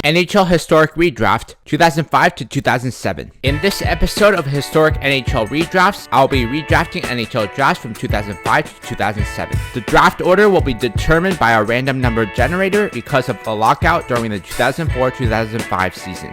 NHL Historic Redraft 2005 to 2007. In this episode of Historic NHL Redrafts, I'll be redrafting NHL drafts from 2005 to 2007. The draft order will be determined by a random number generator because of a lockout during the 2004-2005 season.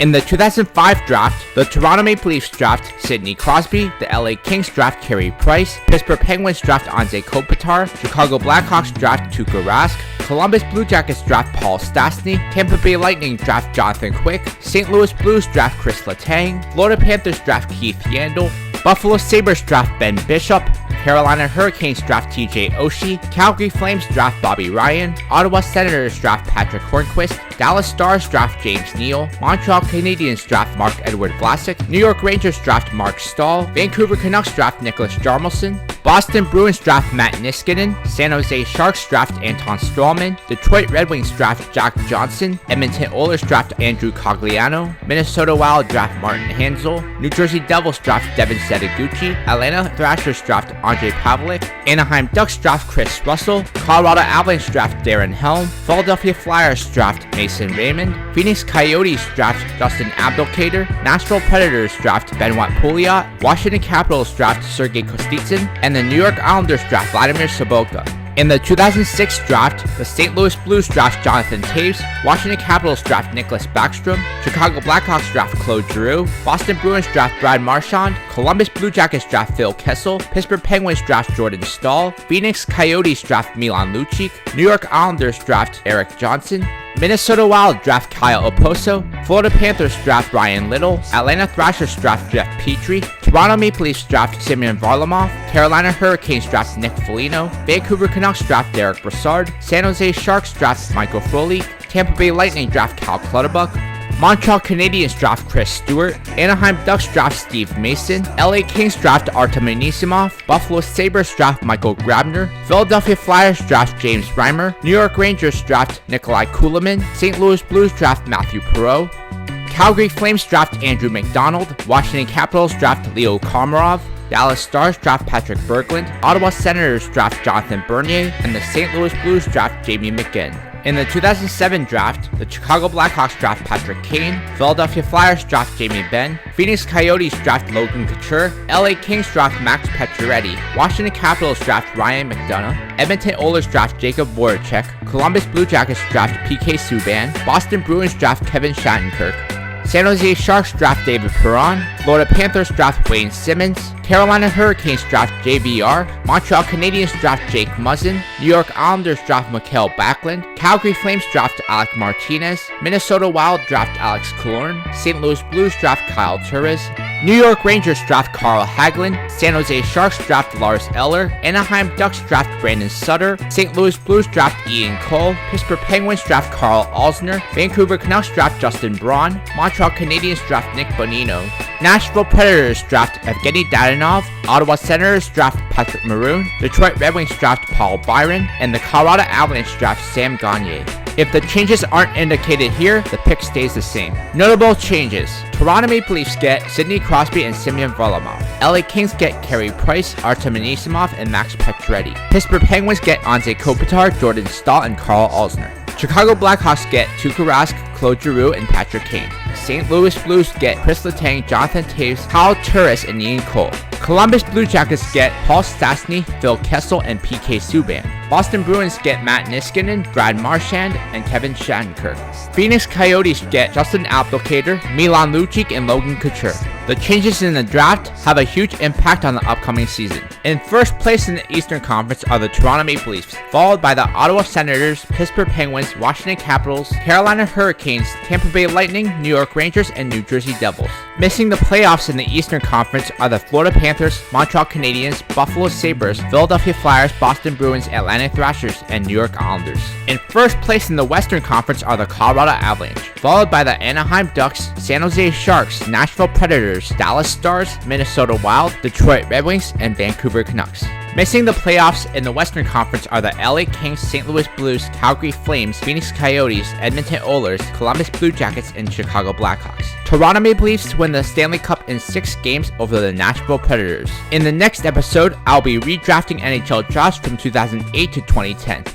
In the 2005 draft, the Toronto Maple Leafs draft Sidney Crosby, the LA Kings draft Carey Price, Pittsburgh Penguins draft Anze Kopitar, Chicago Blackhawks draft Tuukka Rask, Columbus Blue Jackets draft Paul Stastny, Tampa Bay Lightning draft Jonathan Quick, St. Louis Blues draft Chris Letang, Florida Panthers draft Keith Yandle, Buffalo Sabres draft Ben Bishop, Carolina Hurricanes draft TJ Oshie, Calgary Flames draft Bobby Ryan, Ottawa Senators draft Patrick Hornquist, Dallas Stars draft James Neal, Montreal Canadiens draft Marc-Edouard Vlasic, New York Rangers draft Mark Stahl, Vancouver Canucks draft Nicholas Jarmelson, Boston Bruins draft Matt Niskanen, San Jose Sharks draft Anton Strawman, Detroit Red Wings draft Jack Johnson, Edmonton Oilers draft Andrew Cogliano, Minnesota Wild draft Martin Hanzal, New Jersey Devils draft Devin Setoguchi, Atlanta Thrashers draft Andrei Pavlik, Anaheim Ducks draft Chris Russell, Colorado Avalanche draft Darren Helm, Philadelphia Flyers draft Mason Raymond, Phoenix Coyotes draft Justin Abdelkader, Nashville Predators draft Benoit Pouliot, Washington Capitals draft Sergei Kostitsyn, and the New York Islanders draft Vladimir Sobotka. In the 2006 draft, the St. Louis Blues draft Jonathan Toews, Washington Capitals draft Nicholas Backstrom, Chicago Blackhawks draft Claude Giroux, Boston Bruins draft Brad Marchand, Columbus Blue Jackets draft Phil Kessel, Pittsburgh Penguins draft Jordan Staal, Phoenix Coyotes draft Milan Lucic, New York Islanders draft Eric Johnson, Minnesota Wild draft Kyle Oposo, Florida Panthers draft Ryan Little, Atlanta Thrashers draft Jeff Petrie, Toronto Maple Leafs draft Semyon Varlamov, Carolina Hurricanes draft Nick Foligno, Vancouver Canucks draft Derek Brassard, San Jose Sharks draft Michael Frolik, Tampa Bay Lightning draft Cal Clutterbuck, Montreal Canadiens draft Chris Stewart, Anaheim Ducks draft Steve Mason, LA Kings draft Artem Anisimov, Buffalo Sabres draft Michael Grabner, Philadelphia Flyers draft James Reimer, New York Rangers draft Nikolai Kulemin, St. Louis Blues draft Matthew Perreault, Calgary Flames draft Andrew McDonald, Washington Capitals draft Leo Komarov, Dallas Stars draft Patrick Berglund, Ottawa Senators draft Jonathan Bernier, and the St. Louis Blues draft Jamie McGinn. In the 2007 draft, the Chicago Blackhawks draft Patrick Kane, Philadelphia Flyers draft Jamie Benn, Phoenix Coyotes draft Logan Couture, LA Kings draft Max Pacioretty, Washington Capitals draft Ryan McDonough, Edmonton Oilers draft Jacob Voracek, Columbus Blue Jackets draft PK Subban, Boston Bruins draft Kevin Shattenkirk, San Jose Sharks draft David Perron, Florida Panthers draft Wayne Simmons, Carolina Hurricanes draft JVR, Montreal Canadiens draft Jake Muzzin, New York Islanders draft Mikael Backlund, Calgary Flames draft Alec Martinez, Minnesota Wild draft Alex Killorn, St. Louis Blues draft Kyle Turris, New York Rangers draft Carl Hagelin, San Jose Sharks draft Lars Eller, Anaheim Ducks draft Brandon Sutter, St. Louis Blues draft Ian Cole, Pittsburgh Penguins draft Carl Alsner, Vancouver Canucks draft Justin Braun, Montreal Canadiens draft Nick Bonino, Nashville Predators draft Evgeny Dadonov, Ottawa Senators draft Patrick Maroon, Detroit Red Wings draft Paul Byron, and the Colorado Avalanche draft Sam Gagner. If the changes aren't indicated here, the pick stays the same. Notable changes: Toronto Maple Leafs get Sidney Crosby and Semyon Varlamov. LA Kings get Carey Price, Artem Anisimov, and Max Pacioretty. Pittsburgh Penguins get Anze Kopitar, Jordan Staal, and Carl Alsner. Chicago Blackhawks get Tuukka Rask, Claude Giroux, and Patrick Kane. St. Louis Blues get Chris Letang, Jonathan Toews, Kyle Turris, and Ian Cole. Columbus Blue Jackets get Paul Stastny, Phil Kessel, and PK Subban. Boston Bruins get Matt Niskanen, Brad Marchand, and Kevin Shattenkirk. Phoenix Coyotes get Justin Abdelkader, Milan Lucic, and Logan Couture. The changes in the draft have a huge impact on the upcoming season. In first place in the Eastern Conference are the Toronto Maple Leafs, followed by the Ottawa Senators, Pittsburgh Penguins, Washington Capitals, Carolina Hurricanes, Tampa Bay Lightning, New York Rangers, and New Jersey Devils. Missing the playoffs in the Eastern Conference are the Florida Panthers, Montreal Canadiens, Buffalo Sabres, Philadelphia Flyers, Boston Bruins, Atlanta Thrashers, and New York Islanders. In first place in the Western Conference are the Colorado Avalanche, followed by the Anaheim Ducks, San Jose Sharks, Nashville Predators, Dallas Stars, Minnesota Wild, Detroit Red Wings, and Vancouver Canucks. Missing the playoffs in the Western Conference are the LA Kings, St. Louis Blues, Calgary Flames, Phoenix Coyotes, Edmonton Oilers, Columbus Blue Jackets, and Chicago Blackhawks. Toronto Maple Leafs win the Stanley Cup in 6 games over the Nashville Predators. In the next episode, I'll be redrafting NHL drafts from 2008 to 2010.